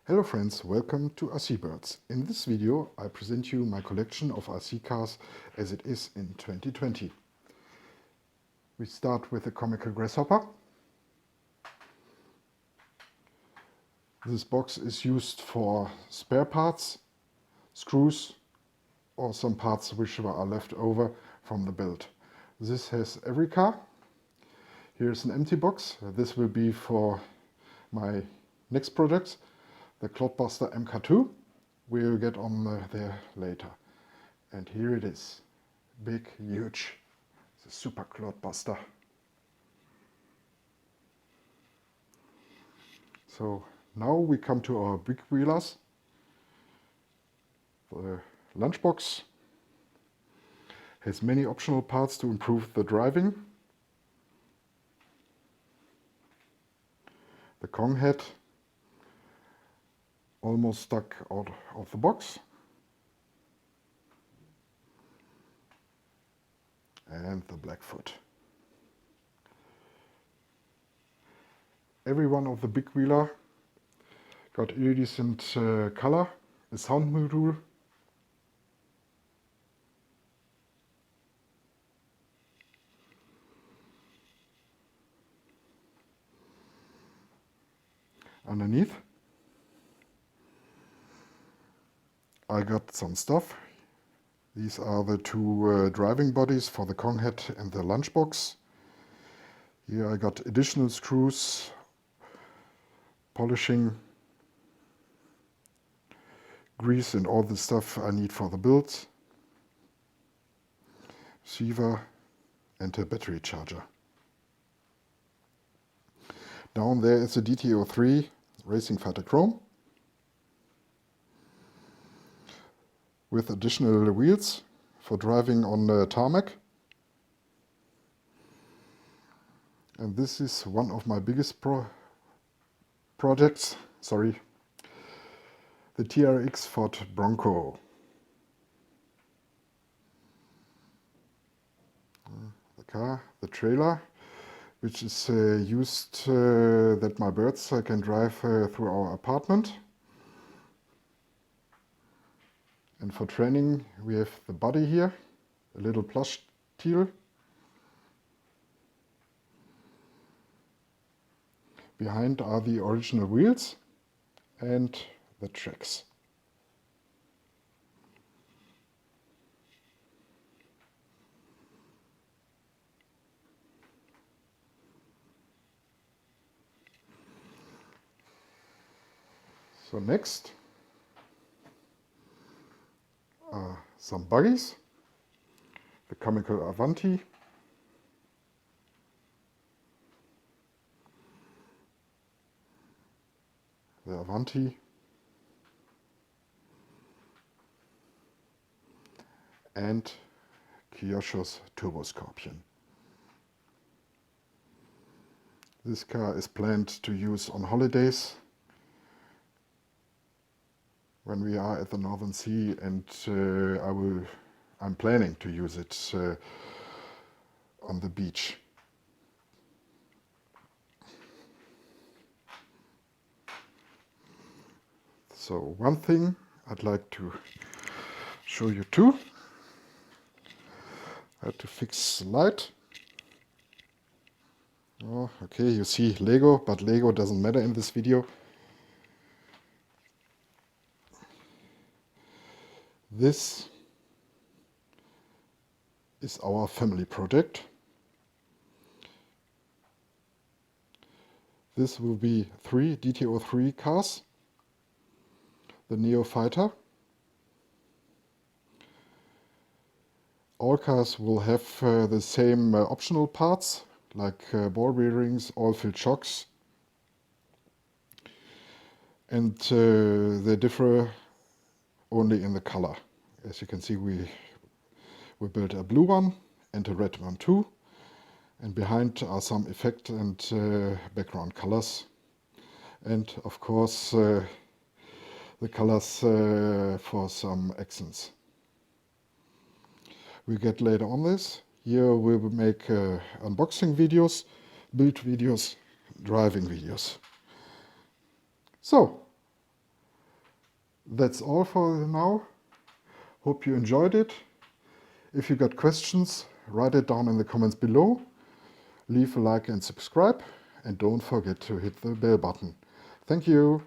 Hello friends, welcome to RC Birds. In this video I present you my collection of RC cars as it is in 2020. We start with the comical grasshopper. This box is used for spare parts, screws or some parts which are left over from the build. This has every car. Here's an empty box. This will be for my next projects. The Clodbuster MK2, we'll get on there later. And here it is, big, huge, the super Clodbuster. So now we come to our big wheelers. The lunchbox has many optional parts to improve the driving. The Kong head almost stuck out of the box. And the Blackfoot. Every one of the big wheeler got iridescent color, a sound module. Underneath I got some stuff. These are the two driving bodies for the Kong head and the lunchbox. Here I got additional screws, polishing, grease and all the stuff I need for the build, receiver and a battery charger. Down there is a DT03 Racing Fighter Chrome with additional wheels for driving on the tarmac. And this is one of my biggest projects, the TRX Ford Bronco. The car, the trailer, which is used that my birds can drive through our apartment. And for training we have the body here, a little plush teal. Behind are the original wheels and the tracks. So next are some buggies, the comical Avanti, the Avanti, and Kyosho's Turbo Scorpion. This car is planned to use on holidays when we are at the Northern Sea, and I'm planning to use it on the beach. So one thing I'd like to show you too. I had to fix the light. Oh, okay, you see Lego, but Lego doesn't matter in this video. This is our family project. This will be 3 DT03 cars. The Neo Fighter. All cars will have the same optional parts, like ball bearings, oil-filled shocks. And they differ only in the color. As you can see, we built a blue one and a red one too. And behind are some effect and background colors. And of course the colors for some accents. We'll get later on this. Here we will make unboxing videos, build videos, driving videos. So That's all for now. Hope you enjoyed it. If you got questions, write it down in the comments below. Leave a like and subscribe, and don't forget to hit the bell button. Thank you.